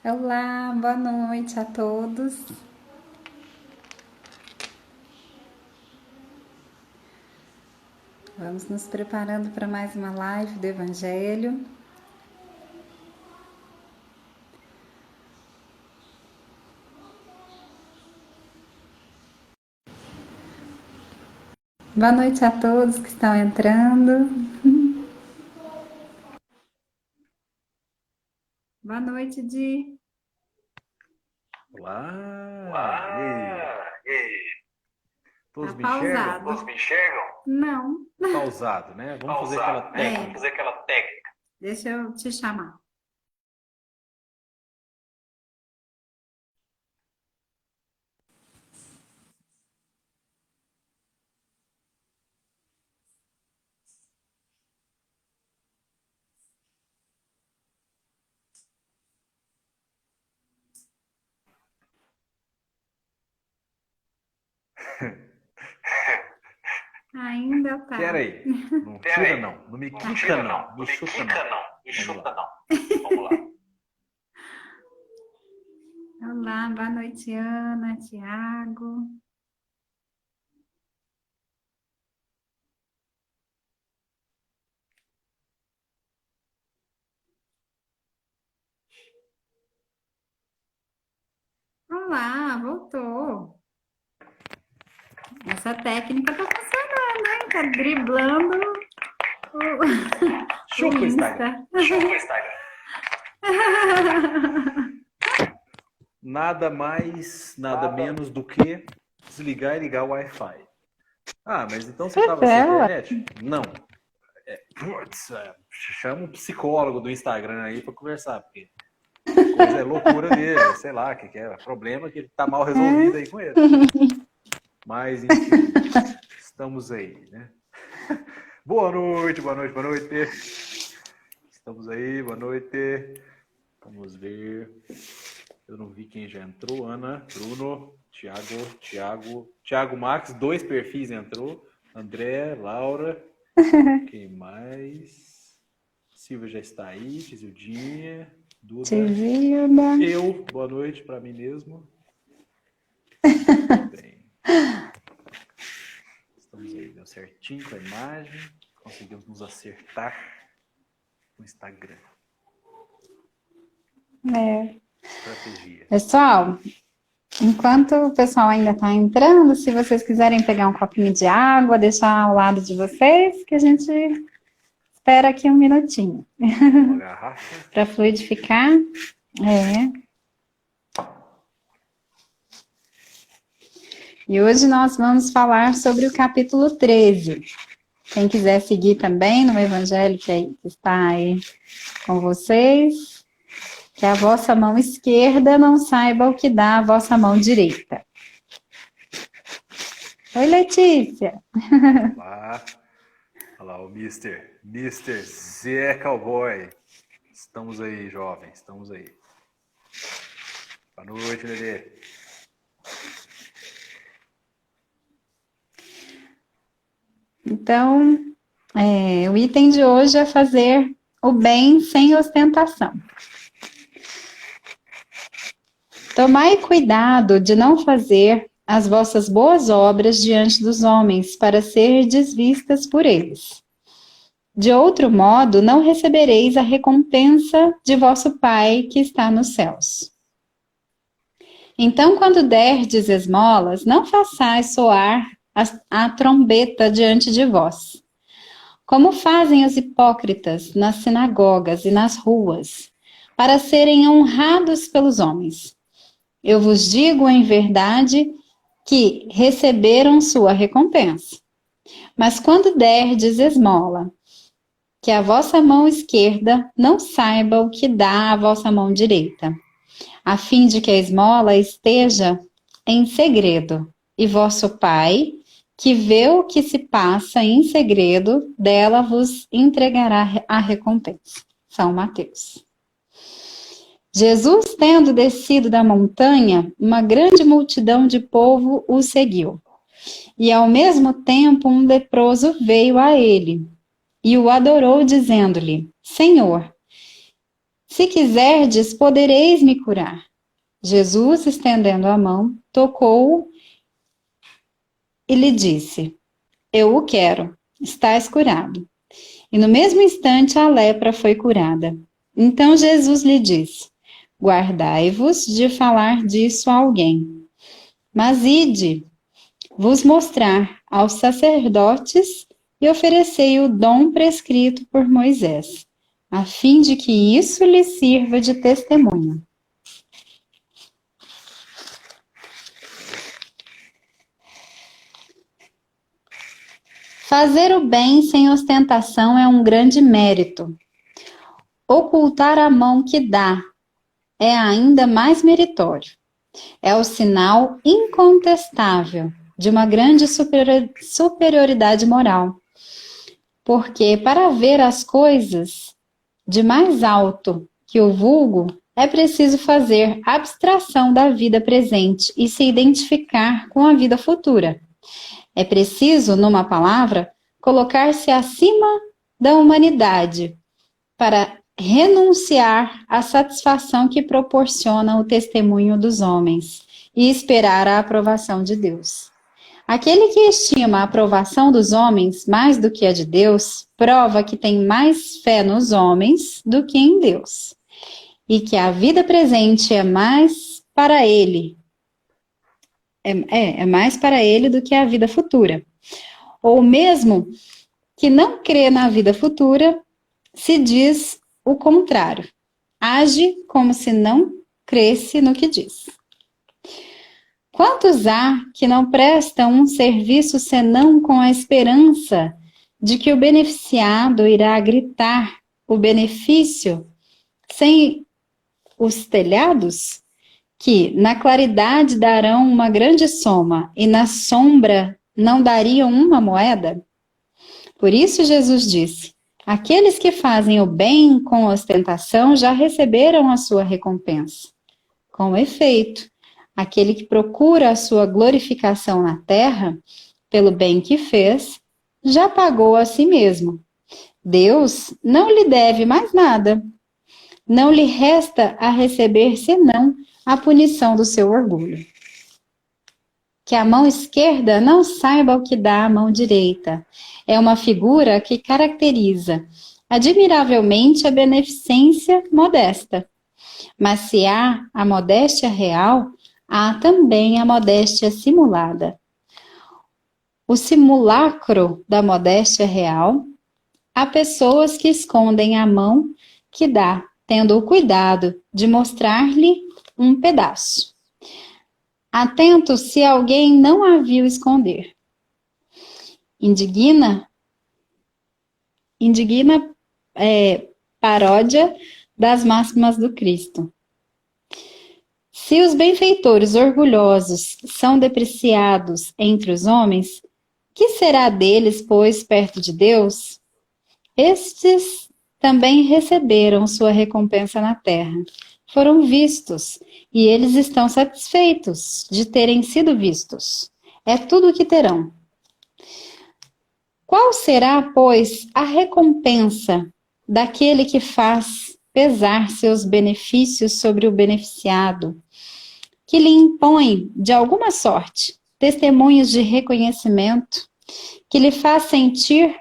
Olá, boa noite a todos. Vamos nos preparando para mais uma live do Evangelho. Boa noite a todos que estão entrando. Boa noite, Di. Olá! E aí? Todos Tá me enxergam? pausado. Não. Pausado, né? Vamos fazer aquela técnica. Deixa eu te chamar. Ainda tá. Pera aí. Não tira não. Não me quica não. Me chuta não. Vamos lá. Olá, boa noite, Ana, Tiago. Olá, voltou. Essa técnica tá funcionando, hein? Tá driblando Chupa o Insta. Instagram. Nada mais, nada menos do que desligar e ligar o Wi-Fi. Ah, mas então você estava sem internet? Não. Chama um psicólogo do Instagram aí para conversar, porque coisa é loucura dele, sei lá, que é problema que tá mal resolvido aí com ele. Mas, enfim, estamos aí, né? Boa noite. Estamos aí, boa noite. Vamos ver. Eu não vi quem já entrou. Ana, Bruno, Thiago Max, 2 perfis entrou. André, Laura. Quem mais? Silvia já está aí, Tizildinha, Duda. Eu, boa noite para mim mesmo. Bem. Estamos aí, deu certinho com a imagem. Conseguimos nos acertar no Instagram. Estratégia. Pessoal, enquanto o pessoal ainda está entrando, se vocês quiserem pegar um copinho de água, deixar ao lado de vocês, que a gente espera aqui um minutinho. Uma garrafa. Para fluidificar. E hoje nós vamos falar sobre o capítulo 13. Quem quiser seguir também no Evangelho que está aí com vocês, que a vossa mão esquerda não saiba o que dá a vossa mão direita. Oi, Letícia. Olá. Olha lá, o Mr. Zé Cowboy. Estamos aí, jovens, estamos aí. Boa noite, Lelê. Então, o item de hoje é fazer o bem sem ostentação. Tomai cuidado de não fazer as vossas boas obras diante dos homens, para serdes vistas por eles. De outro modo, não recebereis a recompensa de vosso Pai que está nos céus. Então, quando derdes esmolas, não façais soar a trombeta diante de vós, como fazem os hipócritas nas sinagogas e nas ruas, para serem honrados pelos homens. Eu vos digo em verdade que receberam sua recompensa. Mas quando derdes esmola, que a vossa mão esquerda não saiba o que dá a vossa mão direita, a fim de que a esmola esteja em segredo, e vosso Pai, que vê o que se passa em segredo, dela vos entregará a recompensa. São Mateus. Jesus, tendo descido da montanha, uma grande multidão de povo o seguiu. E ao mesmo tempo um leproso veio a ele e o adorou, dizendo-lhe: Senhor, Se quiserdes, podereis me curar. Jesus, estendendo a mão, tocou-o e lhe disse: Eu o quero, estás curado. E no mesmo instante a lepra foi curada. Então Jesus lhe disse: Guardai-vos de falar disso a alguém. Mas ide vos mostrar aos sacerdotes e oferecei o dom prescrito por Moisés, a fim de que isso lhes sirva de testemunho. Fazer o bem sem ostentação é um grande mérito. Ocultar a mão que dá é ainda mais meritório. É o sinal incontestável de uma grande superioridade moral. Porque para ver as coisas de mais alto que o vulgo, é preciso fazer abstração da vida presente e se identificar com a vida futura. É preciso, numa palavra, colocar-se acima da humanidade para renunciar à satisfação que proporciona o testemunho dos homens e esperar a aprovação de Deus. Aquele que estima a aprovação dos homens mais do que a de Deus, prova que tem mais fé nos homens do que em Deus, e que a vida presente é mais para ele mais para ele do que a vida futura. Ou mesmo que não crê na vida futura, se diz o contrário. Age como se não cresce no que diz. Quantos há que não prestam um serviço senão com a esperança de que o beneficiado irá gritar o benefício sem os telhados? Que na claridade darão uma grande soma e na sombra não dariam uma moeda? Por isso Jesus disse: aqueles que fazem o bem com ostentação já receberam a sua recompensa. Com efeito, aquele que procura a sua glorificação na terra, pelo bem que fez, já pagou a si mesmo. Deus não lhe deve mais nada. Não lhe resta a receber senão a punição do seu orgulho. Que a mão esquerda não saiba o que dá a mão direita. É uma figura que caracteriza admiravelmente a beneficência modesta. Mas se há a modéstia real, há também a modéstia simulada. O simulacro da modéstia real, há pessoas que escondem a mão que dá, tendo o cuidado de mostrar-lhe um pedaço. Atento se alguém não a viu esconder. Indigna paródia das máximas do Cristo. Se os benfeitores orgulhosos são depreciados entre os homens, que será deles, pois, perto de Deus? Estes também receberam sua recompensa na terra. Foram vistos, e eles estão satisfeitos de terem sido vistos. É tudo o que terão. Qual será, pois, a recompensa daquele que faz pesar seus benefícios sobre o beneficiado, que lhe impõe, de alguma sorte, testemunhos de reconhecimento, que lhe faz sentir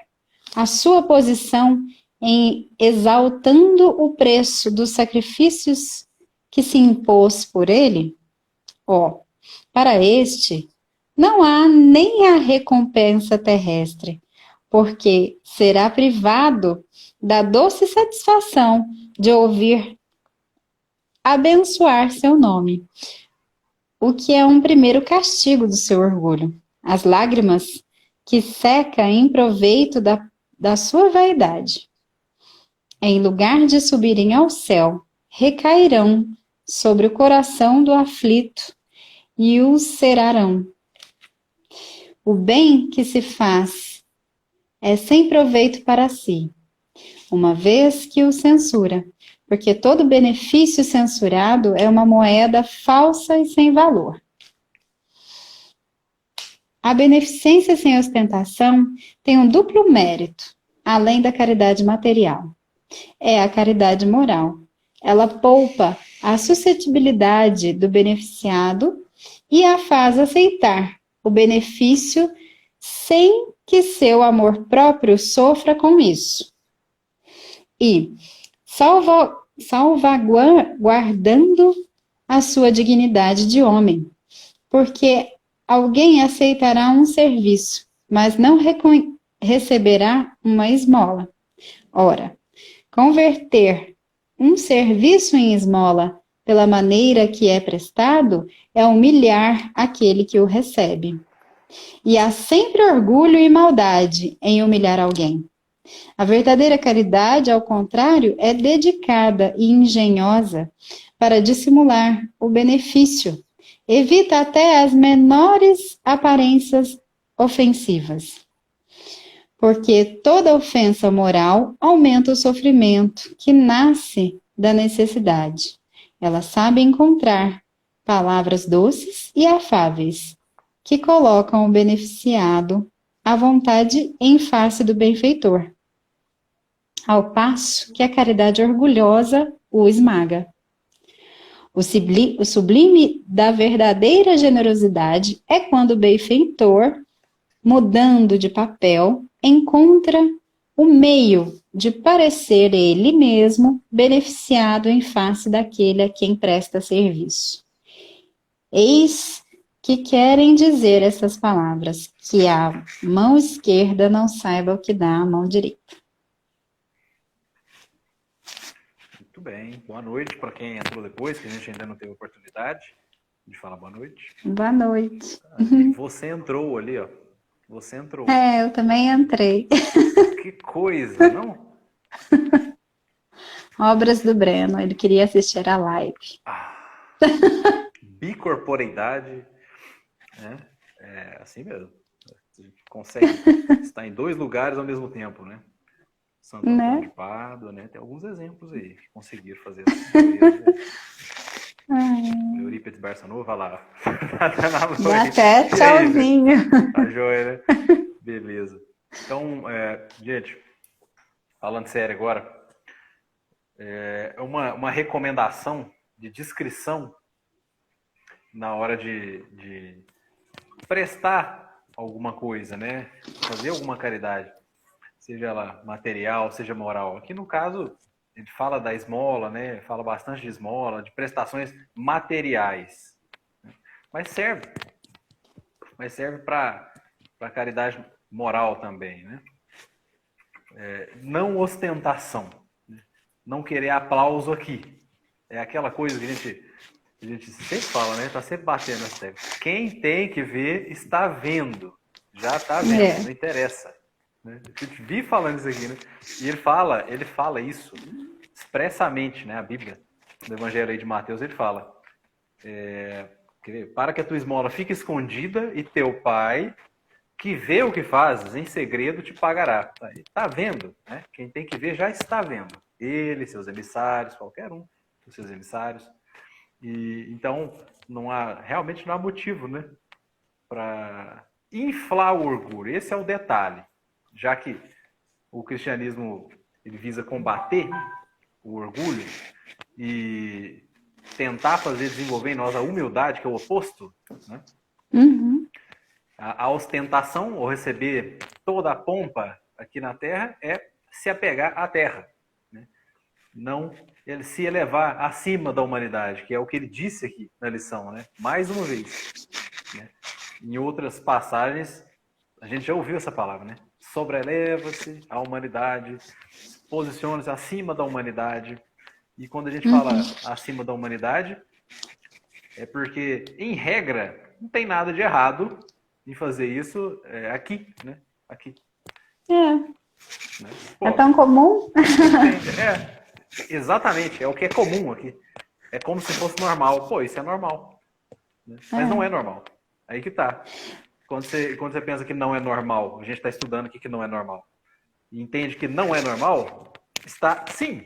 a sua posição em exaltando o preço dos sacrifícios que se impôs por ele? Para este, não há nem a recompensa terrestre, porque será privado da doce satisfação de ouvir abençoar seu nome, o que é um primeiro castigo do seu orgulho. As lágrimas que seca em proveito da sua vaidade, em lugar de subirem ao céu, recairão sobre o coração do aflito e o cerarão. O bem que se faz é sem proveito para si, uma vez que o censura, porque todo benefício censurado é uma moeda falsa e sem valor. A beneficência sem ostentação tem um duplo mérito, além da caridade material. É a caridade moral, Ela poupa a suscetibilidade do beneficiado e a faz aceitar o benefício sem que seu amor próprio sofra com isso. E, salvaguardando a sua dignidade de homem, porque alguém aceitará um serviço, mas não receberá uma esmola. Ora, converter um serviço em esmola pela maneira que é prestado é humilhar aquele que o recebe. E há sempre orgulho e maldade em humilhar alguém. A verdadeira caridade, ao contrário, é dedicada e engenhosa para dissimular o benefício. Evita até as menores aparências ofensivas. Porque toda ofensa moral aumenta o sofrimento que nasce da necessidade. Ela sabe encontrar palavras doces e afáveis que colocam o beneficiado à vontade em face do benfeitor, ao passo que a caridade orgulhosa o esmaga. O sublime da verdadeira generosidade é quando o benfeitor, mudando de papel, encontra o meio de parecer ele mesmo beneficiado em face daquele a quem presta serviço. Eis que querem dizer essas palavras, que a mão esquerda não saiba o que dá a mão direita. Muito bem. Boa noite para quem entrou depois, que a gente ainda não teve oportunidade de falar boa noite. Boa noite. E você entrou ali, ó. Você entrou. Eu também entrei. Que coisa, não? Obras do Breno, ele queria assistir a live. Bicorporeidade, né? É assim mesmo. A gente consegue estar em dois lugares ao mesmo tempo, né? Santo Antônio de Pádua, né? Tem alguns exemplos aí que conseguiram fazer isso. Eurípides Barçanova, lá. Dá até tchauzinho. Tá joia, né? Beleza. Então, gente, falando sério agora, uma recomendação de discrição na hora de prestar alguma coisa, né? Fazer alguma caridade, seja ela material, seja moral. Aqui no caso, ele fala da esmola, né? Fala bastante de esmola, de prestações materiais. Mas serve para caridade moral também, né? Não ostentação, né? Não querer aplauso aqui. É aquela coisa que a gente sempre fala, né? Tá sempre batendo nessa tecla. Quem tem que ver, está vendo. Já está vendo, não interessa. Né? Eu vi falando isso aqui, né? E ele fala isso expressamente, né? A Bíblia, no Evangelho aí de Mateus, ele fala: para que a tua esmola fique escondida e teu pai, que vê o que fazes em segredo, te pagará. Está vendo, né? Quem tem que ver já está vendo. Ele, seus emissários, qualquer um dos seus emissários. E então realmente não há motivo, né, para inflar o orgulho. Esse é o detalhe, já que o cristianismo ele visa combater o orgulho e tentar desenvolver em nós a humildade, que é o oposto, né? A ostentação, ou receber toda a pompa aqui na terra, é se apegar à terra, né? Não ele se elevar acima da humanidade, que é o que ele disse aqui na lição, né? Mais uma vez, né? Em outras passagens, a gente já ouviu essa palavra, né? Sobreleva-se a humanidade, posiciona-se acima da humanidade. E quando a gente fala acima da humanidade, é porque, em regra, não tem nada de errado em fazer isso aqui, né? Aqui. Né? Pô, é tão comum? Exatamente, é o que é comum aqui. É como se fosse normal. Pô, isso é normal. Né? Mas não é normal. Aí que tá. Quando você pensa que não é normal, a gente está estudando aqui que não é normal, e entende que não é normal, está, sim,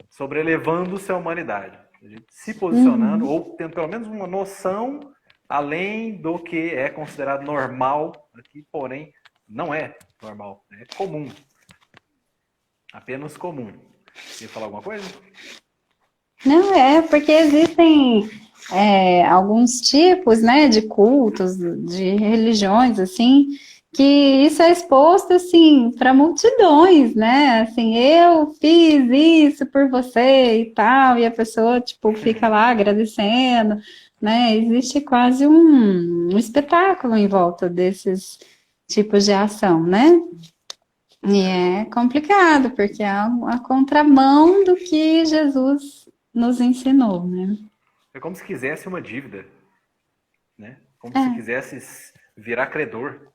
sobrelevando-se a humanidade. A gente se posicionando, ou tendo pelo menos uma noção além do que é considerado normal aqui, porém, não é normal. É comum. Apenas comum. Quer falar alguma coisa? Não é, porque existem alguns tipos, né, de cultos, de religiões, assim, que isso é exposto, assim, para multidões, né? Assim, eu fiz isso por você e tal, e a pessoa, tipo, fica lá agradecendo, né? Existe quase um espetáculo em volta desses tipos de ação, né? E é complicado, porque é a contramão do que Jesus nos ensinou, né? É como se quisesse uma dívida, né? Como se É. quisesse virar credor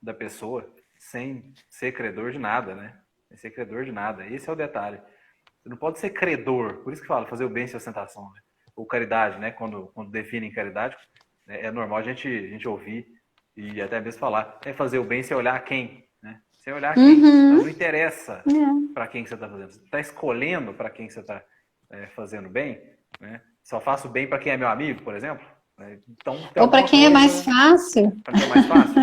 da pessoa sem ser credor de nada, né? Sem ser credor de nada. Esse é o detalhe. Você não pode ser credor. Por isso que fala fazer o bem sem ostentação, né? Ou caridade, né? Quando definem caridade, é normal a gente ouvir e até mesmo falar. É fazer o bem sem olhar quem, né? Sem olhar quem. Então não interessa para quem que você está fazendo. Você está escolhendo para quem que você está fazendo bem, né? Só faço bem para quem é meu amigo, por exemplo. Então, tem Ou para alguma quem é coisa. mais fácil. Para quem é mais fácil.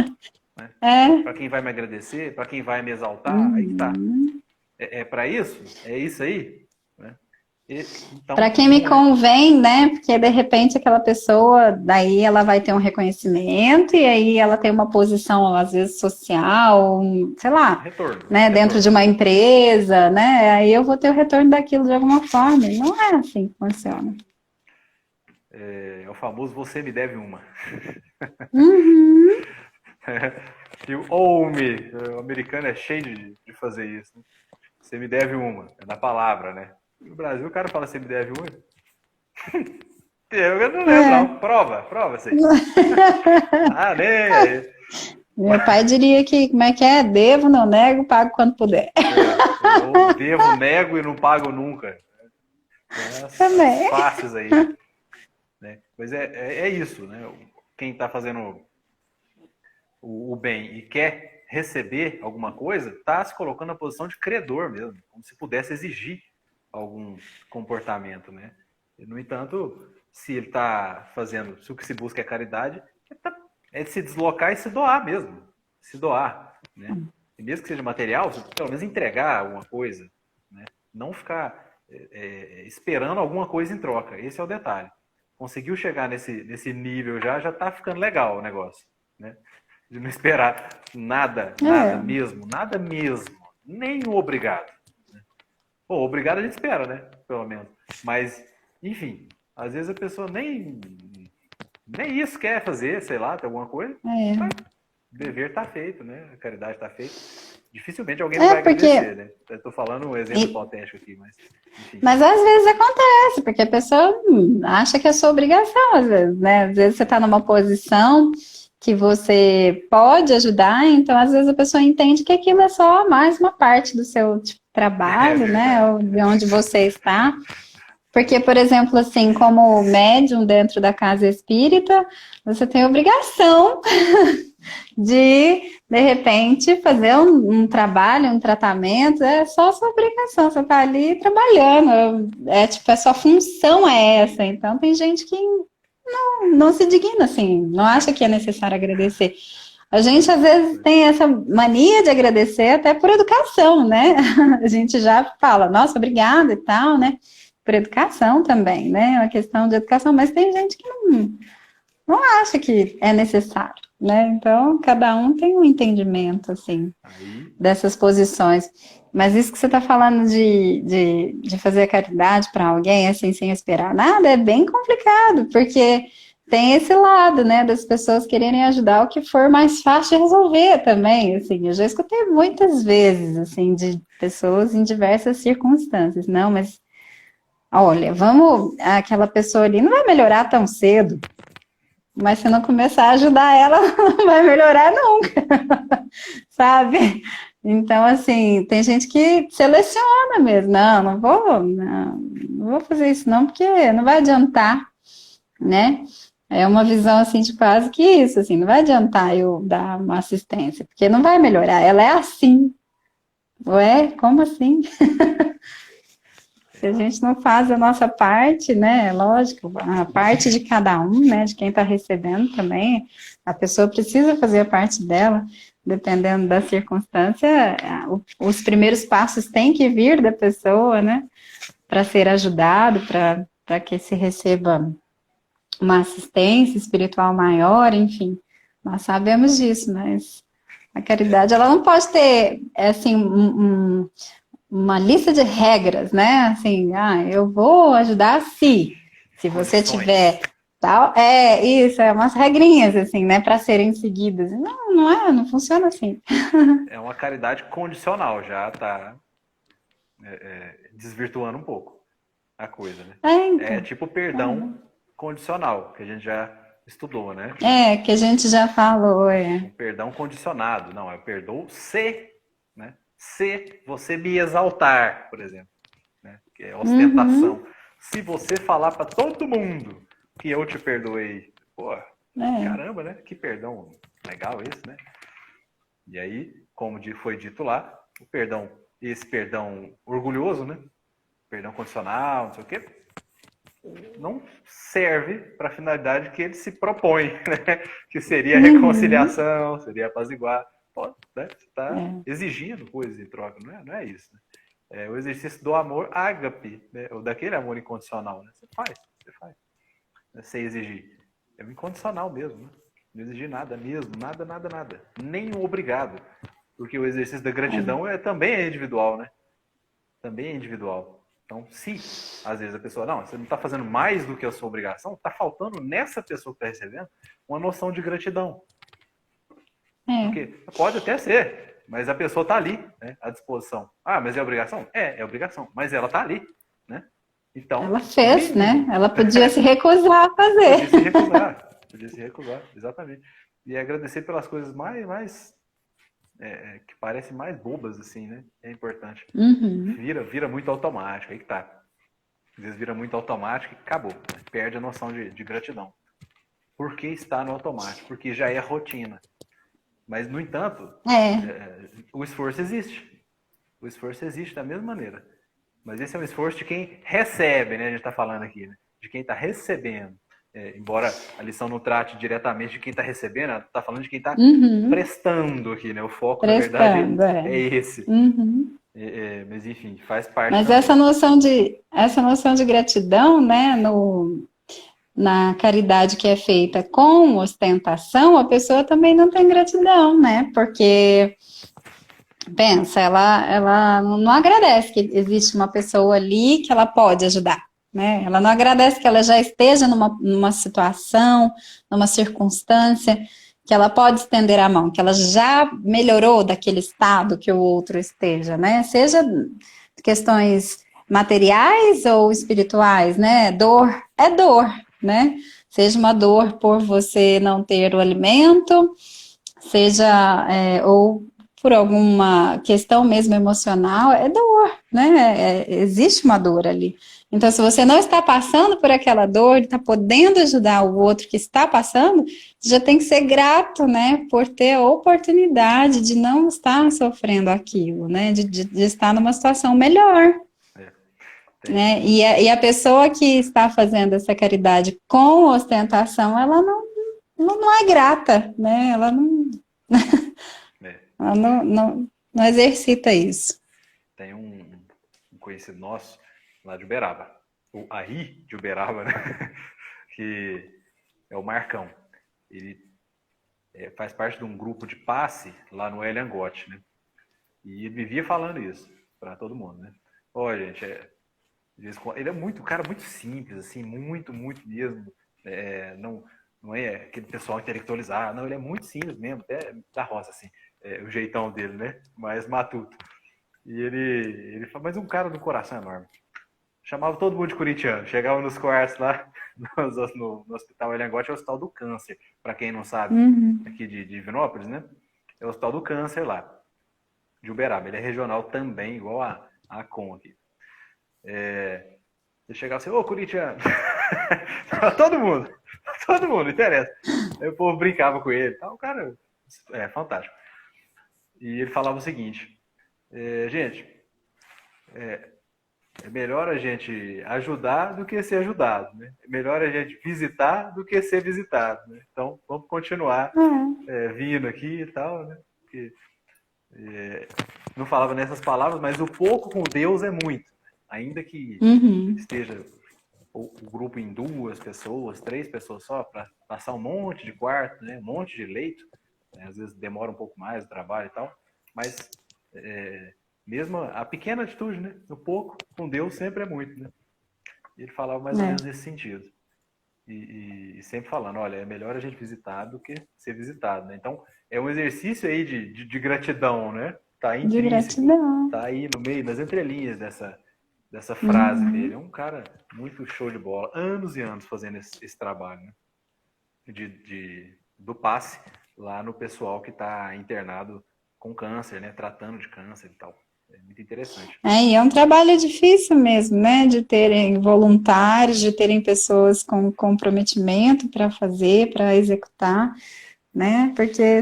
Né? É. Para quem vai me agradecer, para quem vai me exaltar, aí que tá. É para isso? É isso aí? Né? Então, Para quem me convém, né? Porque de repente aquela pessoa, daí ela vai ter um reconhecimento e aí ela tem uma posição, às vezes, social, sei lá, retorno, né? retorno. Dentro de uma empresa, né? Aí eu vou ter o retorno daquilo de alguma forma. E não é assim que funciona. É o famoso você me deve uma. Uhum. E o owe-me, o americano é cheio de fazer isso. Né? Você me deve uma, é na palavra, né? No Brasil o cara fala você me deve uma. Eu não lembro, não. Prova isso aí. Ah, nem. Meu pai diria que, como é que é? Devo, não nego, pago quando puder. Eu devo, nego e não pago nunca. Também. As fáceis aí. Né? Mas é isso, né? Quem está fazendo o bem e quer receber alguma coisa, está se colocando na posição de credor mesmo, como se pudesse exigir algum comportamento, né? No entanto, se ele está fazendo, se o que se busca é caridade, é de se deslocar e se doar mesmo, se doar, né? E mesmo que seja material, você, pelo menos entregar alguma coisa, né? Não ficar esperando alguma coisa em troca. Esse é o detalhe. Conseguiu chegar nesse nível já está ficando legal o negócio, né? De não esperar nada mesmo, nem o obrigado. Né? Bom, obrigado a gente espera, né? Pelo menos. Mas, enfim, às vezes a pessoa nem isso quer fazer, sei lá, tem alguma coisa. Mas o dever está feito, né? A caridade está feita. Dificilmente alguém não vai agradecer, né? Eu estou falando um exemplo hipotético aqui, mas enfim. Mas às vezes acontece, porque a pessoa acha que é sua obrigação, às vezes, né? Às vezes você está numa posição que você pode ajudar, então às vezes a pessoa entende que aquilo é só mais uma parte do seu trabalho, né? Ou de onde você está. Porque, por exemplo, assim, como médium dentro da casa espírita, você tem a obrigação de repente, fazer um trabalho, um tratamento, é só sua obrigação, você está ali trabalhando, tipo, a sua função é essa. Então, tem gente que não se digna, assim, não acha que é necessário agradecer. A gente, às vezes, tem essa mania de agradecer até por educação, né? A gente já fala, nossa, obrigada e tal, né? Por educação também, né? É uma questão de educação, mas tem gente que não acha que é necessário, né? Então, cada um tem um entendimento, assim, dessas posições. Mas isso que você está falando de fazer caridade para alguém, assim, sem esperar nada, é bem complicado, porque tem esse lado, né, das pessoas quererem ajudar o que for mais fácil de resolver também, assim. Eu já escutei muitas vezes, assim, de pessoas em diversas circunstâncias. Não, mas, olha, aquela pessoa ali não vai melhorar tão cedo. Mas se não começar a ajudar ela, não vai melhorar nunca, sabe? Então, assim, tem gente que seleciona mesmo. Não vou fazer isso não, porque não vai adiantar, né? É uma visão, assim, de quase que isso, assim, não vai adiantar eu dar uma assistência, porque não vai melhorar, ela é assim. Ué, como assim? Se a gente não faz a nossa parte, né, lógico, a parte de cada um, né, de quem está recebendo também, a pessoa precisa fazer a parte dela, dependendo da circunstância, os primeiros passos têm que vir da pessoa, né, para ser ajudado, para para que se receba uma assistência espiritual maior, enfim, nós sabemos disso, mas a caridade, ela não pode ter, assim, uma lista de regras, né? Assim, eu vou ajudar se você tiver tal, isso, umas regrinhas, assim, né, para serem seguidas. Não funciona assim. É uma caridade condicional, já tá desvirtuando um pouco a coisa, né? É Então. tipo perdão condicional, que a gente já estudou, né? Que a gente já falou, Um perdão condicionado. Não, eu perdoo se, né? Se você me exaltar, por exemplo, né? Que é ostentação. Uhum. Se você falar para todo mundo que eu te perdoei, pô, caramba, né? Que perdão legal esse, né? E aí, como foi dito lá, o perdão, esse perdão orgulhoso, né? Perdão condicional, não sei o quê, não serve para a finalidade que ele se propõe, né? Que seria a reconciliação, seria apaziguar. Pô, né? Você está exigindo coisas em troca, não é isso. Né? É o exercício do amor ágape, né? Ou daquele amor incondicional. Né? Você faz. Sem exigir. É o incondicional mesmo, né? Não exigir nada mesmo, nada. Nem o obrigado. Porque o exercício da gratidão também é individual, né? Também é individual. Então, se às vezes a pessoa, não, você não está fazendo mais do que a sua obrigação, está faltando nessa pessoa que está recebendo uma noção de gratidão. Porque pode até ser, mas a pessoa está ali, né, à disposição. Mas é obrigação? É obrigação, mas ela está ali, né? Então, ela fez, né? Ela podia se recusar a fazer. Podia se recusar, exatamente. E agradecer pelas coisas mais que parecem mais bobas, assim, né? É importante. Vira muito automático, aí que tá. Às vezes vira muito automático e acabou. Né? Perde a noção de gratidão. Por que está no automático? Porque já é rotina. Mas, no entanto, o esforço existe. O esforço existe da mesma maneira. Mas esse é um esforço de quem recebe, né? A gente está falando aqui, né? De quem está recebendo. Embora a lição não trate diretamente de quem está recebendo, ela está falando de quem está prestando aqui, né? O foco, na verdade, é esse. Mas, enfim, faz parte Mas também. essa noção de gratidão, né? Na caridade que é feita com ostentação, a pessoa também não tem gratidão, né? Porque, pensa, ela não agradece que existe uma pessoa ali que ela pode ajudar, né? Ela não agradece que ela já esteja numa situação, numa circunstância, que ela pode estender a mão, que ela já melhorou daquele estado que o outro esteja, né? Seja questões materiais ou espirituais, né? Dor é dor, né? Seja uma dor por você não ter o alimento, seja ou por alguma questão mesmo emocional, é dor, né? Existe uma dor ali. Então, se você não está passando por aquela dor, está podendo ajudar o outro que está passando, você já tem que ser grato, né? Por ter a oportunidade de não estar sofrendo aquilo, né? De estar numa situação melhor. Né? E a pessoa que está fazendo essa caridade com ostentação, ela não é grata, né? Ela não exercita isso. Tem um conhecido nosso lá de Uberaba, o Aí de Uberaba, né? Que é o Marcão. Ele faz parte de um grupo de passe lá no Eliangote, né? E ele vivia falando isso para todo mundo, né? Olha, gente, ele é um cara muito simples, assim, muito mesmo. Não é aquele pessoal intelectualizado, não, ele é muito simples mesmo, até da roça, assim, o jeitão dele, né? Mais matuto. E ele fala, mas um cara do coração enorme. Chamava todo mundo de corintiano. Chegava nos quartos lá, no Hospital Eliangote, é o Hospital do Câncer, para quem não sabe, aqui de Divinópolis, né? É o Hospital do Câncer lá, de Uberaba. Ele é regional também, igual a Com aqui. Você chegava assim, ô corintiano. todo mundo, não interessa. Aí o povo brincava com ele. O cara é fantástico. E ele falava o seguinte, gente, é melhor a gente ajudar do que ser ajudado, né? É melhor a gente visitar do que ser visitado, né? Então, vamos continuar vindo aqui e tal, né? Porque, não falava nessas palavras, mas o pouco com Deus é muito. Ainda que esteja o grupo em 2 pessoas, 3 pessoas só, para passar um monte de quarto, né? Um monte de leito. Né? Às vezes demora um pouco mais o trabalho e tal, mas mesmo a pequena atitude, né? No pouco, com Deus sempre é muito, né? E ele falava mais ou menos nesse sentido. E sempre falando, olha, é melhor a gente visitar do que ser visitado, né? Então, é um exercício aí de gratidão, né? Tá De intrínseco, gratidão. tá aí no meio, nas entrelinhas dessa frase dele. É um cara muito show de bola. Anos e anos fazendo esse trabalho, né? Do passe lá no pessoal que está internado com câncer, né? Tratando de câncer e tal. É muito interessante. E é um trabalho difícil mesmo, né? De terem voluntários, de terem pessoas com comprometimento para fazer, para executar, né? Porque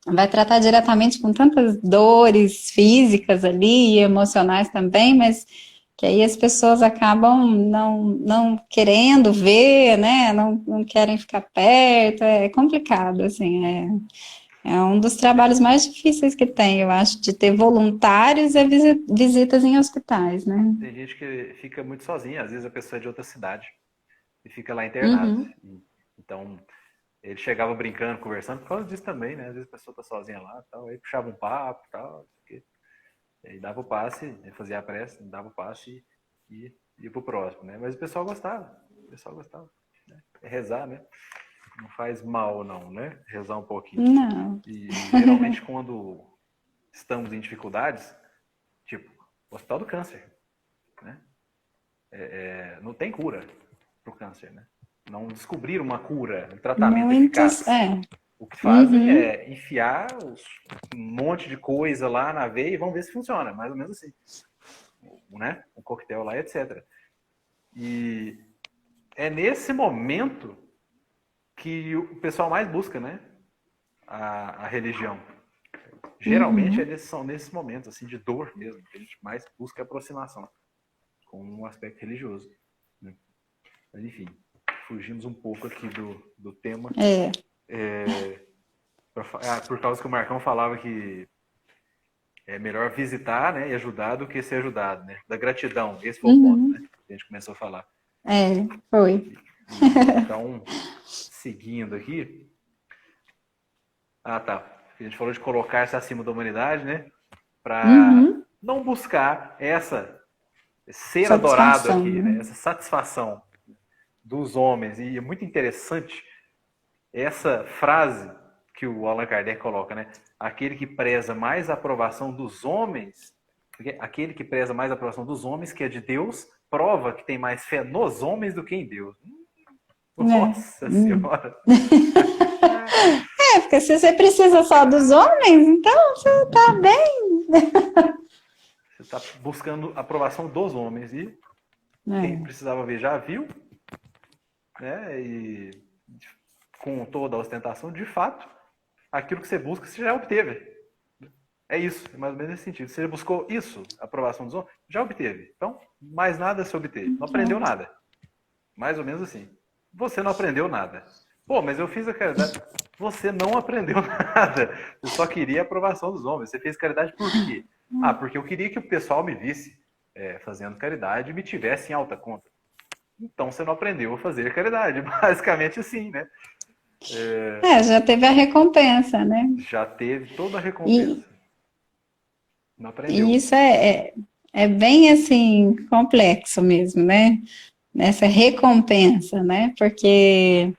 vai tratar diretamente com tantas dores físicas ali e emocionais também, mas que aí as pessoas acabam não querendo ver, né? Não querem ficar perto, é complicado, assim, é um dos trabalhos mais difíceis que tem, eu acho, de ter voluntários e visitas em hospitais, né? Tem gente que fica muito sozinha, às vezes a pessoa é de outra cidade e fica lá internado. Uhum. Então, ele chegava brincando, conversando, por causa disso também, né? Às vezes a pessoa tá sozinha lá, tal, aí puxava um papo, tal, aí dava o passe, fazia a prece, dava o passe e ia pro próximo, né? Mas o pessoal gostava, né? É rezar, né? Não faz mal não, né? Rezar um pouquinho. Não. E geralmente quando estamos em dificuldades, tipo, Hospital do Câncer, né? Não tem cura pro câncer, né? Não descobriram uma cura, um tratamento Muitos, eficaz. O que fazem Uhum. é enfiar um monte de coisa lá na veia e vão ver se funciona, mais ou menos assim. Né? Um coquetel lá, etc. E é nesse momento que o pessoal mais busca, né? A religião. Geralmente são nesses momentos assim, de dor mesmo, que a gente mais busca aproximação com um aspecto religioso. Né? Mas enfim, fugimos um pouco aqui do tema. Por causa que o Marcão falava que é melhor visitar, né, e ajudar do que ser ajudado, né? Da gratidão, esse foi o ponto, né? Que a gente começou a falar. Foi. Então, seguindo aqui. Ah, tá. A gente falou de colocar-se acima da humanidade, né? Para não buscar ser adorado Satisfação, aqui, né? né? Essa satisfação dos homens. E é muito interessante essa frase que o Allan Kardec coloca, né? Aquele que preza mais a aprovação dos homens, aquele que preza mais a aprovação dos homens, que é de Deus, prova que tem mais fé nos homens do que em Deus. Nossa Senhora! Porque se você precisa só dos homens, então você tá bem. Você está buscando a aprovação dos homens e quem precisava ver já viu, né? E com toda a ostentação, de fato, aquilo que você busca, você já obteve. É isso, é mais ou menos nesse sentido. Você buscou isso, a aprovação dos homens, já obteve. Então, mais nada se obteve. Não aprendeu nada. Mais ou menos assim. Você não aprendeu nada. Pô, mas eu fiz a caridade. Você não aprendeu nada. Você só queria a aprovação dos homens. Você fez caridade por quê? Porque eu queria que o pessoal me visse fazendo caridade e me tivesse em alta conta. Então você não aprendeu a fazer caridade. Basicamente assim, né? Já teve a recompensa, né? Já teve toda a recompensa. Não aprendeu. E isso é bem, assim, complexo mesmo, né? Nessa recompensa, né? Porque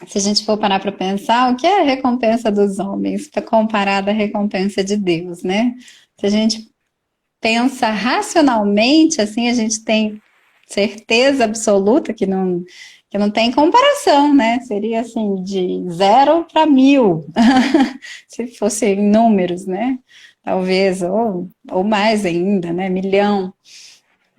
se a gente for parar para pensar, o que é a recompensa dos homens comparada à recompensa de Deus, né? Se a gente pensa racionalmente, assim, a gente tem certeza absoluta que não tem comparação, né? Seria assim, de 0 para 1000, se fosse em números, né? Talvez, ou mais ainda, né? 1.000.000.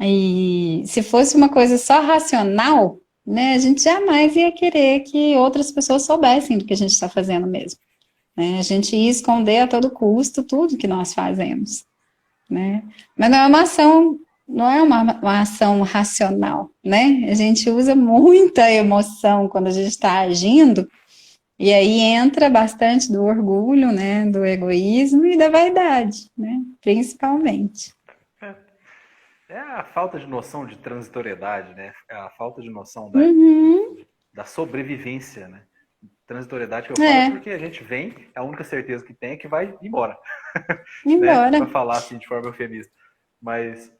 E se fosse uma coisa só racional, né? A gente jamais ia querer que outras pessoas soubessem do que a gente está fazendo mesmo. Né? A gente ia esconder a todo custo tudo que nós fazemos. Né? Mas não é uma ação racional, né? A gente usa muita emoção quando a gente está agindo, e aí entra bastante do orgulho, né? Do egoísmo e da vaidade, né? Principalmente. É a falta de noção de transitoriedade, né? É a falta de noção Uhum. da sobrevivência, né? Transitoriedade que eu falo é É, porque a gente vem, a única certeza que tem é que vai embora, né? embora. Para falar assim de forma eufemista. Mas,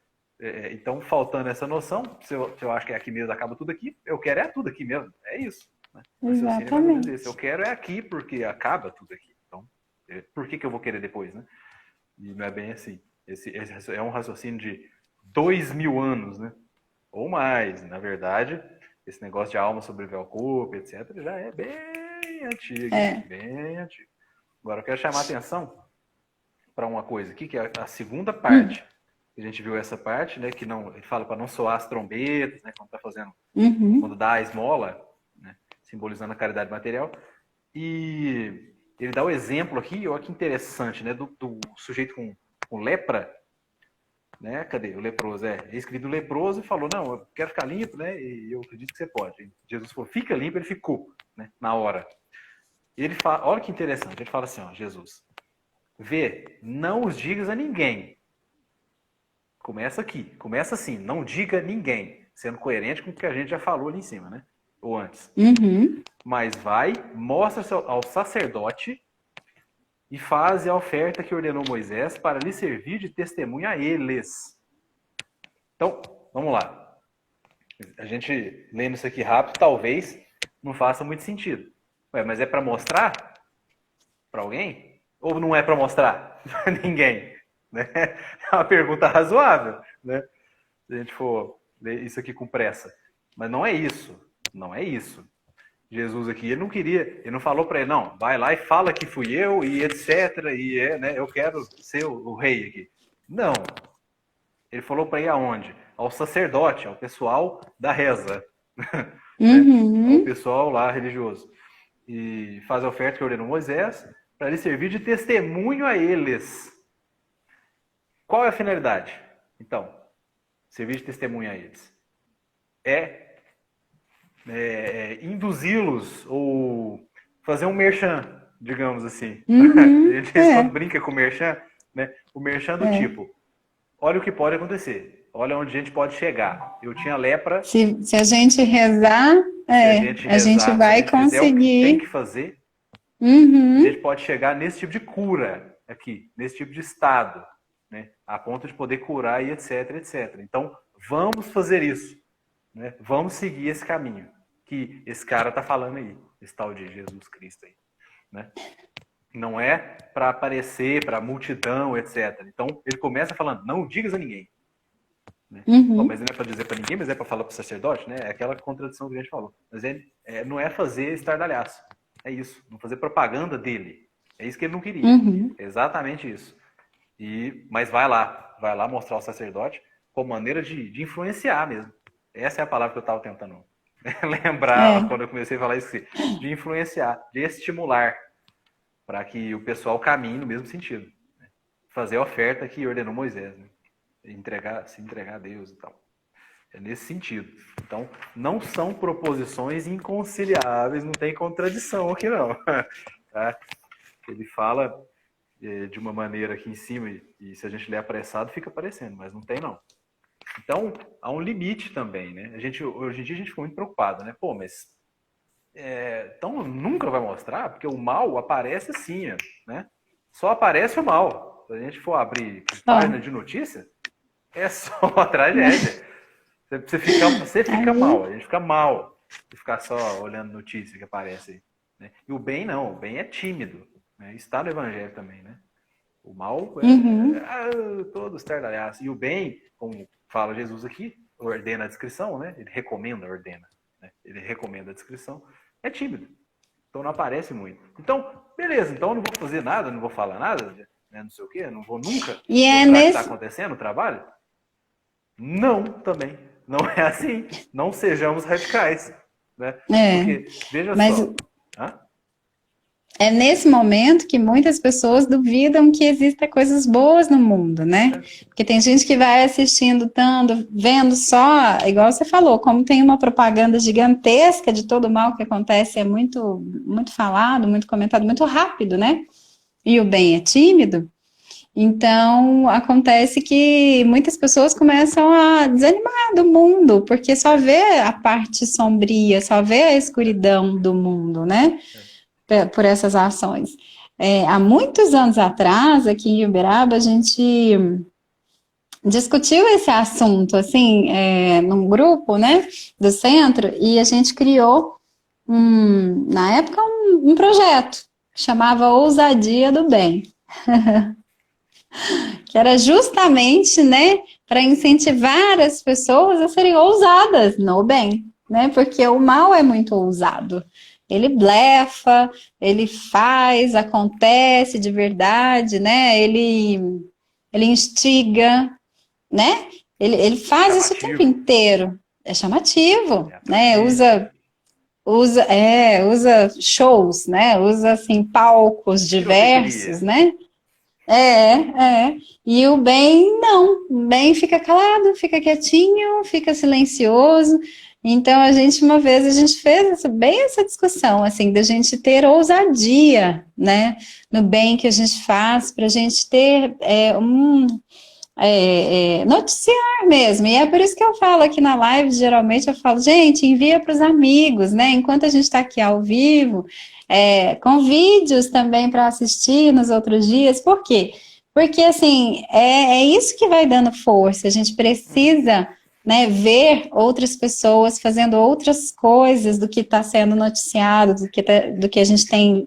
então, faltando essa noção, se eu acho que é aqui mesmo, acaba tudo aqui, eu quero é tudo aqui mesmo. É isso. Né? O raciocínio é mais ou menos esse. Eu Exatamente. quero é aqui porque acaba tudo aqui. Então, por que eu vou querer depois, né? E não é bem assim. Esse é um raciocínio de 2000 anos, né? Ou mais. Na verdade, esse negócio de alma sobreviver ao corpo, etc., já é bem antigo, hein? É. Bem antigo. Agora, eu quero chamar a atenção para uma coisa aqui, que é a segunda Hum. parte. A gente viu essa parte, né? Que não, ele fala para não soar as trombetas, né? Quando está fazendo, Uhum. quando dá a esmola, né, simbolizando a caridade material. E ele dá o exemplo aqui, olha que interessante, né? Do sujeito com lepra, né? Cadê? O leproso, escrito leproso e falou, não, eu quero ficar limpo, né? E eu acredito que você pode. E Jesus falou, fica limpo, ele ficou, né? Na hora. E ele fala, olha que interessante, ele fala assim, ó, Jesus, vê, não os digas a ninguém. Começa aqui, começa assim, não diga a ninguém, sendo coerente com o que a gente já falou ali em cima, né? Ou antes. Uhum. Mas vai, mostra ao sacerdote e faze a oferta que ordenou Moisés para lhe servir de testemunha a eles. Então, vamos lá. A gente lendo isso aqui rápido, talvez não faça muito sentido. Ué, mas é para mostrar para alguém? Ou não é para mostrar para ninguém? Né? É uma pergunta razoável, né? Se a gente for ler isso aqui com pressa. Mas não é isso. Não é isso. Jesus aqui, ele não queria, ele não falou para ele, não, vai lá e fala que fui eu e etc. E né, eu quero ser o rei aqui. Não. Ele falou para ir aonde? Ao sacerdote, ao pessoal da reza. Né? Ao Uhum. pessoal lá religioso. E faz a oferta que ordenou Moisés para lhe servir de testemunho a eles. Qual é a finalidade? Então, servir de testemunho a eles. Induzi-los ou fazer um merchan, digamos assim. A Uhum. gente quando brinca com o merchan, né? O merchan do É. tipo, olha o que pode acontecer, olha onde a gente pode chegar. Eu tinha lepra, Se a gente rezar, se a gente a gente rezar, se a vai gente fizer o que tem que conseguir. fazer, a gente Uhum. pode chegar nesse tipo de cura aqui, nesse tipo de estado, né? A ponto de poder curar e etc, etc. Então, vamos fazer isso, né? Vamos seguir esse caminho que esse cara está falando aí, esse tal de Jesus Cristo aí, né? Não é para aparecer, para multidão, etc. Então, ele começa falando, não digas a ninguém. Né? Bom, mas Uhum. não é para dizer para ninguém, mas é para falar para o sacerdote, né? É aquela contradição que a gente falou. Mas não é fazer estardalhaço. É isso, não fazer propaganda dele. É isso que ele não queria. Uhum. É exatamente isso. Mas vai lá mostrar ao sacerdote como maneira de influenciar mesmo. Essa é a palavra que eu estava tentando lembrar É. quando eu comecei a falar isso, de influenciar, de estimular, para que o pessoal caminhe no mesmo sentido. Né? Fazer a oferta que ordenou Moisés, né? Se entregar a Deus e tal. É nesse sentido. Então, não são proposições inconciliáveis, não tem contradição aqui não. Tá? Ele fala de uma maneira aqui em cima, e se a gente ler apressado, fica parecendo, mas não tem não. Então, há um limite também, né? Hoje em dia a gente ficou muito preocupado, né? Pô, mas então nunca vai mostrar, porque o mal aparece assim, né? Só aparece o mal. Se a gente for abrir página Só. de notícia, é só uma tragédia. Você fica mal, Aí. a gente fica mal de ficar só olhando notícia que aparece aí. Né? E o bem não, o bem é tímido. Né? Está no evangelho também, né? O mal Uhum. todo estardalhaço. E o bem, como fala Jesus aqui, ordena a descrição, né? Ele recomenda, ordena. Né? Ele recomenda a descrição. É tímido. Então não aparece muito. Então, beleza, então eu não vou fazer nada, não vou falar nada, né? Não sei o quê, não vou nunca E é mostrar o que está nesse. acontecendo no trabalho. Não, também. Não é assim. Não sejamos radicais. Né? É. Porque, veja Mas só. Hã? é nesse momento que muitas pessoas duvidam que existem coisas boas no mundo, né? Porque tem gente que vai assistindo tanto, vendo só, igual você falou, como tem uma propaganda gigantesca de todo o mal que acontece, é muito, muito falado, muito comentado, muito rápido, né? E o bem é tímido. Então, acontece que muitas pessoas começam a desanimar do mundo, porque só vê a parte sombria, só vê a escuridão do mundo, né? Por essas ações. Há muitos anos atrás, aqui em Uberaba, a gente discutiu esse assunto, assim, num grupo, né, do centro, e a gente criou, na época, um projeto, que chamava Ousadia do Bem, que era justamente, né, para incentivar as pessoas a serem ousadas no bem, né, porque o mal é muito ousado. Ele blefa, ele faz, acontece de verdade, né, ele instiga, né? Ele faz isso o tempo Chamativo, inteiro. É chamativo, é né? atraente, Usa shows, né? Usa assim palcos diversos, pirotecnia. né? E o bem não. O bem fica calado, fica quietinho, fica silencioso. Então uma vez a gente fez bem essa discussão, assim, da gente ter ousadia, né? No bem que a gente faz, para a gente ter noticiar mesmo. E é por isso que eu falo aqui na live, geralmente eu falo, gente, envia para os amigos, né? Enquanto a gente está aqui ao vivo, com vídeos também para assistir nos outros dias. Por quê? Porque, assim, é isso que vai dando força. A gente precisa, né, ver outras pessoas fazendo outras coisas do que está sendo noticiado, do que a gente tem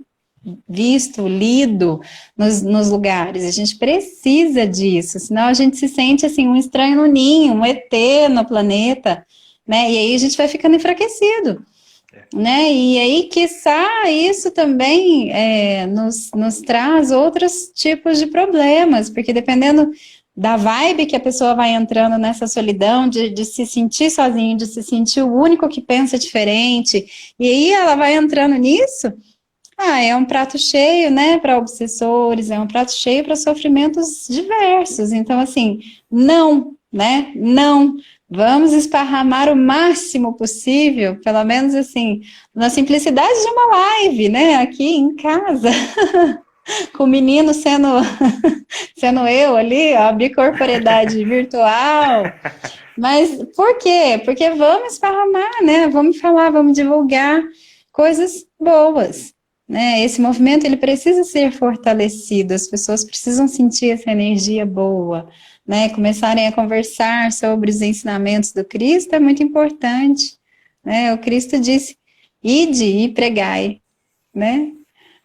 visto, lido nos lugares. A gente precisa disso, senão a gente se sente assim um estranho no ninho, um ET no planeta, né? E aí a gente vai ficando enfraquecido, É. né? E aí, quiçá, isso também nos traz outros tipos de problemas, porque dependendo da vibe que a pessoa vai entrando nessa solidão, de se sentir sozinho, de se sentir o único que pensa diferente, e aí ela vai entrando nisso. É um prato cheio, né, para obsessores, é um prato cheio para sofrimentos diversos. Então, assim, não, né, não. Vamos esparramar o máximo possível, pelo menos assim, na simplicidade de uma live, né, aqui em casa, com o menino sendo eu ali, ó, a bicorporidade virtual. Mas por quê? Porque vamos esparramar, né? Vamos falar, vamos divulgar coisas boas, né? Esse movimento ele precisa ser fortalecido, as pessoas precisam sentir essa energia boa, né? Começarem a conversar sobre os ensinamentos do Cristo é muito importante, né? O Cristo disse: ide e pregai, né?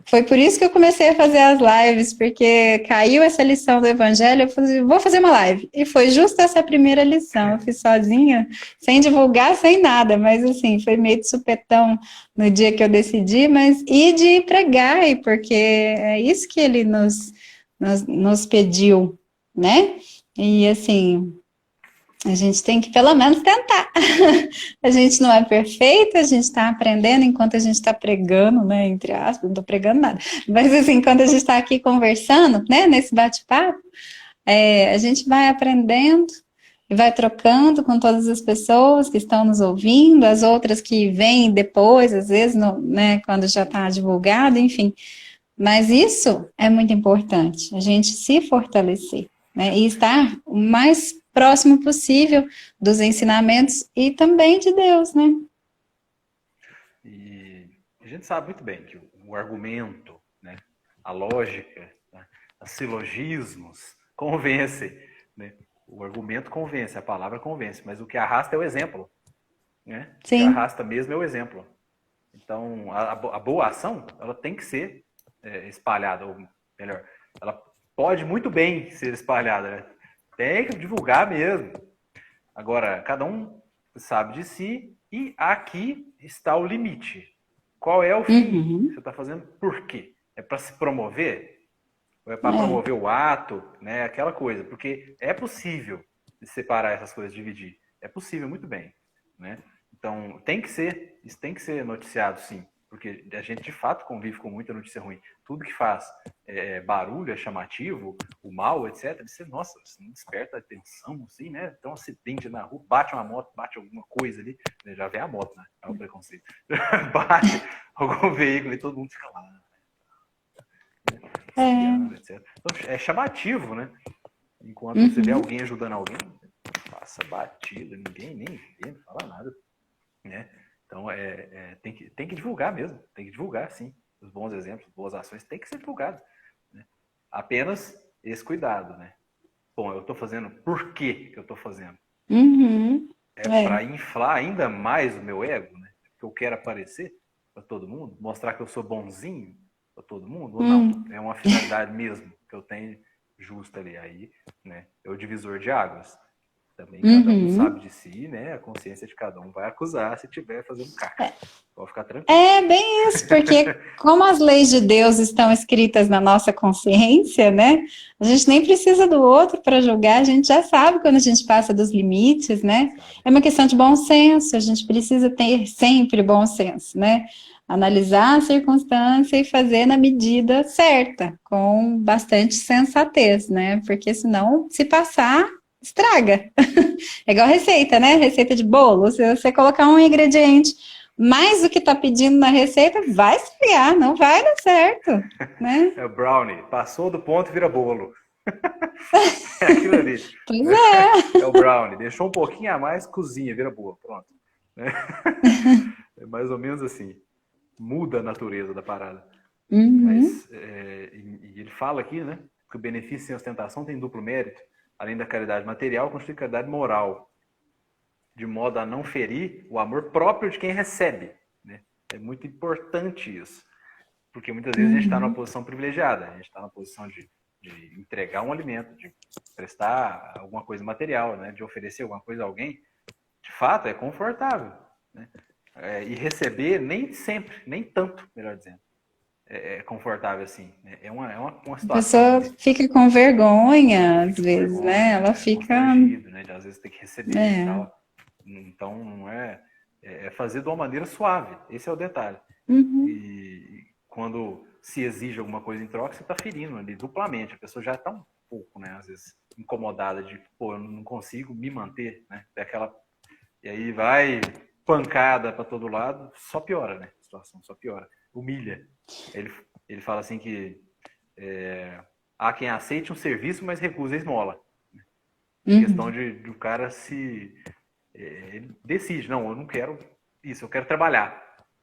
Foi por isso que eu comecei a fazer as lives, porque caiu essa lição do Evangelho, eu falei, vou fazer uma live. E foi justo essa primeira lição, eu fiz sozinha, sem divulgar, sem nada, mas assim, foi meio de supetão no dia que eu decidi, mas e de pregar, porque é isso que ele nos pediu, né? E assim, a gente tem que pelo menos tentar. A gente não é perfeita, a gente está aprendendo enquanto a gente está pregando, né? Entre aspas, não estou pregando nada. Mas assim, enquanto a gente está aqui conversando, né? Nesse bate-papo, a gente vai aprendendo e vai trocando com todas as pessoas que estão nos ouvindo, as outras que vêm depois, às vezes, né? Quando já está divulgado, enfim. Mas isso é muito importante, a gente se fortalecer, né, e estar o mais próximo possível dos ensinamentos e também de Deus, né? E a gente sabe muito bem que o argumento, né, a lógica, né, os silogismos convencem. Né? O argumento convence, a palavra convence, mas o que arrasta é o exemplo. Né? O que Sim. arrasta mesmo é o exemplo. Então, a boa ação, ela tem que ser espalhada, ou melhor, ela pode muito bem ser espalhada. Né? Tem que divulgar mesmo. Agora, cada um sabe de si e aqui está o limite. Qual é o fim? Uhum. Você está fazendo por quê? É para se promover? Ou é para É. promover o ato? Né? Aquela coisa. Porque é possível separar essas coisas, dividir. É possível, muito bem. Né? Então, isso tem que ser noticiado, sim. Porque a gente, de fato, convive com muita notícia ruim. Tudo que faz barulho, é chamativo, o mal, etc. Você, nossa, você não desperta atenção, assim, né? Então, um acidente na rua, bate uma moto, bate alguma coisa ali, né? Já vem a moto, né? É o preconceito. Bate algum veículo e todo mundo fica lá. auxiliando, etc. Então, é chamativo, né? Enquanto você vê alguém ajudando alguém, passa batida, ninguém nem vê, não fala nada, né? Então, tem que divulgar mesmo, tem que divulgar, sim. Os bons exemplos, as boas ações tem que ser divulgado, né? Apenas esse cuidado, né? Bom, eu estou fazendo, por que eu estou fazendo? É para inflar ainda mais o meu ego, né? Porque eu quero aparecer para todo mundo, mostrar que eu sou bonzinho para todo mundo, ou não? É uma finalidade mesmo que eu tenho justa ali. Aí, né? É o divisor de águas. Também cada um sabe de si, né? A consciência de cada um vai acusar se estiver fazendo caca. Pode ficar tranquilo. É bem isso, porque como as leis de Deus estão escritas na nossa consciência, né? A gente nem precisa do outro para julgar, a gente já sabe quando a gente passa dos limites, né? É uma questão de bom senso, a gente precisa ter sempre bom senso, né? Analisar a circunstância e fazer na medida certa, com bastante sensatez, né? Porque senão, se passar, estraga. É igual receita, né? Receita de bolo. Se você colocar um ingrediente mais do que está pedindo na receita, vai esfriar, não vai dar certo, né? É o brownie. Passou do ponto, vira bolo. É aquilo ali. Pois é. É o brownie. Deixou um pouquinho a mais, cozinha, vira bolo. Pronto. É mais ou menos assim. Muda a natureza da parada. Mas, e ele fala aqui, né, que o benefício sem ostentação tem duplo mérito. Além da caridade material, constitui caridade moral, de modo a não ferir o amor próprio de quem recebe, né? É muito importante isso, porque muitas vezes a gente está numa posição privilegiada, a gente está na posição de entregar um alimento, de prestar alguma coisa material, né, de oferecer alguma coisa a alguém. De fato, é confortável, né? E receber nem sempre, nem tanto, melhor dizendo, é confortável assim. É uma situação. A pessoa fica com vergonha, às vezes, vergonha, né? Ela fica. Né? De às vezes ter que receber e tal. Então, não é fazer de uma maneira suave. Esse é o detalhe. E quando se exige alguma coisa em troca, você está ferindo ali duplamente. A pessoa já está um pouco, né? Às vezes, incomodada de, pô, eu não consigo me manter, né? E aí vai pancada para todo lado, só piora, né? A situação só piora. Humilha. Ele fala assim que há quem aceite um serviço, mas recusa a esmola. Questão de o cara ele decide, não, eu não quero isso, eu quero trabalhar.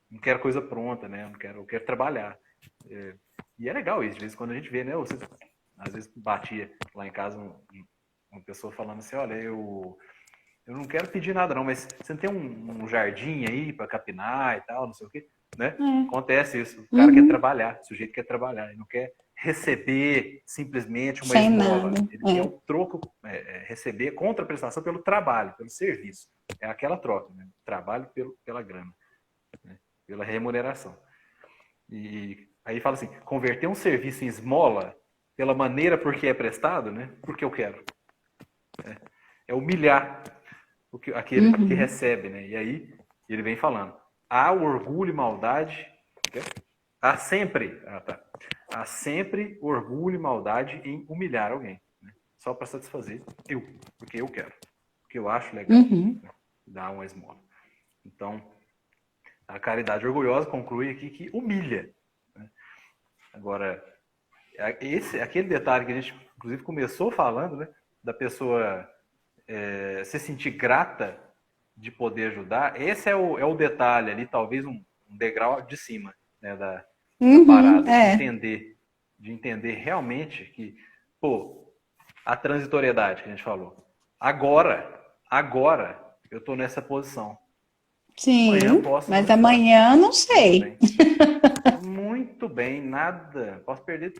Não quero coisa pronta, né? Eu quero trabalhar. E é legal isso, de vez em quando a gente vê, né? Às vezes batia lá em casa uma pessoa falando assim, olha, eu não quero pedir nada não, mas você não tem um jardim aí para capinar e tal, não sei o quê, né? Acontece isso. O cara quer trabalhar, o sujeito quer trabalhar, ele não quer receber simplesmente uma esmola. Ele quer o troco, receber contraprestação pelo trabalho, pelo serviço. É aquela troca, né? Trabalho pela grana, né? Pela remuneração. E aí fala assim, converter um serviço em esmola pela maneira por que é prestado, né? Porque eu quero. É humilhar aquele que recebe, né? E aí ele vem falando, há o orgulho e maldade, há sempre orgulho e maldade em humilhar alguém, né? Só para satisfazer porque eu quero, porque eu acho legal, né? Dar uma esmola. Então, a caridade orgulhosa conclui aqui que humilha, né? Agora, aquele detalhe que a gente, inclusive, começou falando, né? Da pessoa se sentir grata de poder ajudar, esse é o detalhe ali, talvez um degrau de cima, né, da parada, de entender realmente que, pô, a transitoriedade que a gente falou, agora eu tô nessa posição. Sim, mas não amanhã não sei. Muito bem, nada, posso perder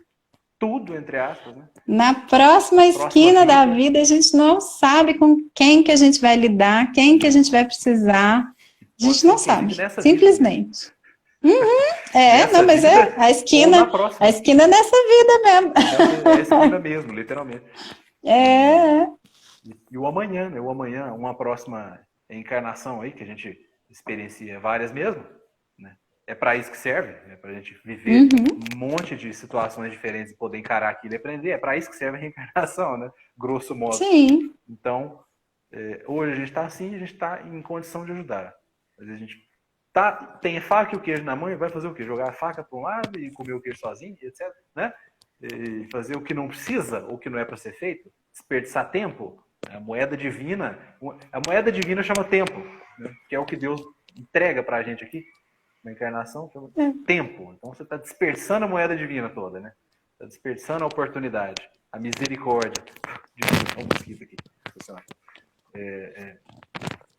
tudo, entre aspas, né? Na próxima esquina da vida, a gente não sabe com quem que a gente vai lidar, quem que a gente vai precisar. A gente não sabe, simplesmente. Não, mas a esquina nessa vida mesmo. É a esquina mesmo, literalmente. E o amanhã, né? O amanhã, uma próxima encarnação aí, que a gente experiencia várias mesmo, né? É para isso que serve, é para a gente viver um monte de situações diferentes e poder encarar aquilo e aprender. É para isso que serve a reencarnação, né? Grosso modo. Sim. Então, hoje a gente está assim, a gente está em condição de ajudar. Às vezes a gente tem a faca e o queijo na mão e vai fazer o quê? Jogar a faca para um lado e comer o queijo sozinho, etc. Né? e fazer o que não precisa, ou o que não é para ser feito, desperdiçar tempo. A moeda divina chama tempo, né? Que é o que Deus entrega para a gente aqui na encarnação, chama tempo. Então você está dispersando a moeda divina toda, né? Está desperdiçando a oportunidade, a misericórdia. Olha um mosquito aqui.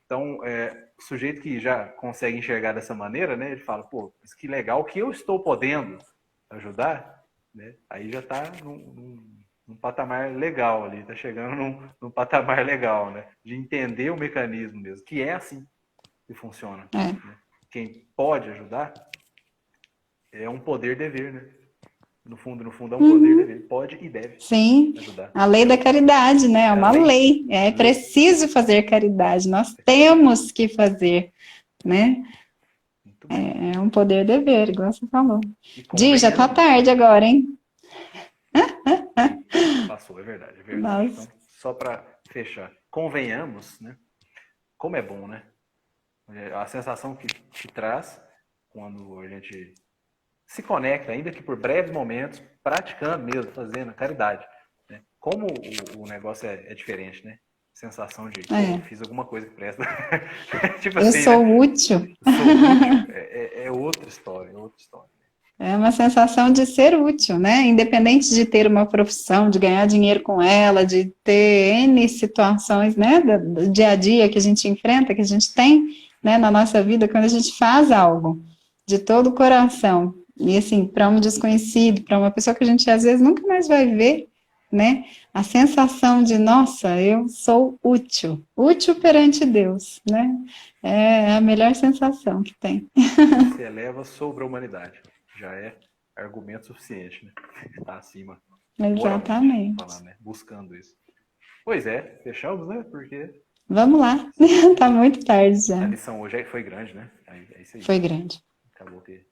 Então, o sujeito que já consegue enxergar dessa maneira, né? Ele fala, pô, mas que legal que eu estou podendo ajudar, né? Aí já está num patamar legal ali, está chegando num patamar legal, né? De entender o mecanismo mesmo, que é assim que funciona. Né? Quem pode ajudar é um poder-dever, né? No fundo é um poder-dever. Pode e deve ajudar. A lei da caridade, né? É uma lei. É preciso fazer caridade. Nós temos que fazer, né? É um poder-dever, igual você falou. Di, já tá tarde agora, hein? Passou, é verdade. Então, só para fechar, convenhamos, né? Como é bom, né? A sensação que traz quando a gente se conecta, ainda que por breves momentos, praticando mesmo, fazendo caridade. Né? Como o negócio é diferente, né? Sensação de, fiz alguma coisa que presta. Tipo eu assim, sou né? útil. É outra história, É uma sensação de ser útil, né? Independente de ter uma profissão, de ganhar dinheiro com ela, de ter N situações, né? Do dia a dia que a gente enfrenta, que a gente tem, né? Na nossa vida, quando a gente faz algo de todo o coração, e assim, para um desconhecido, para uma pessoa que a gente às vezes nunca mais vai ver, né? A sensação de, nossa, eu sou útil, útil perante Deus, né? É a melhor sensação que tem. Se eleva sobre a humanidade. Já é argumento suficiente, né? Está acima. Exatamente. Falar, né? Buscando isso. Pois é, fechamos, né? Porque... Vamos lá, tá muito tarde já. A lição hoje foi grande, né? É isso aí. Foi grande. Acabou que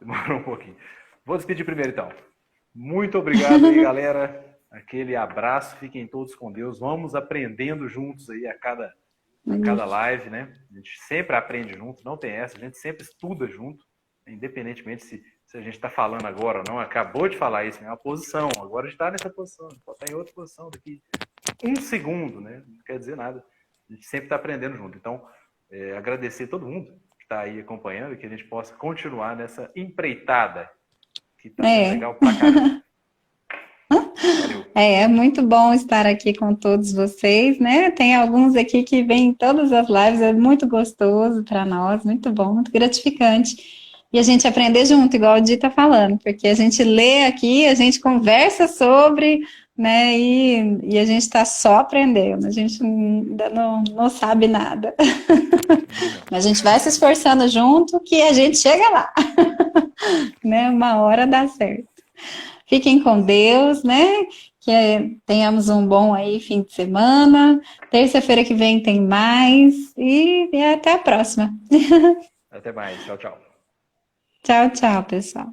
demorou um pouquinho. Vou despedir primeiro, então. Muito obrigado aí, galera. Aquele abraço, fiquem todos com Deus. Vamos aprendendo juntos aí a cada live, né? A gente sempre aprende junto, não tem essa, a gente sempre estuda junto, independentemente se a gente está falando agora ou não. Acabou de falar isso, é uma posição. Agora a gente está nessa posição, pode estar em outra posição daqui 1 segundo, né? Não quer dizer nada. A gente sempre está aprendendo junto. Então, agradecer a todo mundo que está aí acompanhando e que a gente possa continuar nessa empreitada que está sendo legal pra caramba. Valeu. É muito bom estar aqui com todos vocês, né? Tem alguns aqui que vêm em todas as lives, é muito gostoso para nós, muito bom, muito gratificante. E a gente aprender junto, igual o Di está falando, porque a gente lê aqui, a gente conversa sobre, né? E a gente está só aprendendo, a gente ainda não sabe nada. Mas a gente vai se esforçando junto que a gente chega lá. Né? Uma hora dá certo. Fiquem com Deus, né? Que tenhamos um bom aí fim de semana. Terça-feira que vem tem mais. E até a próxima. Até mais. Tchau, tchau. Tchau, tchau, pessoal.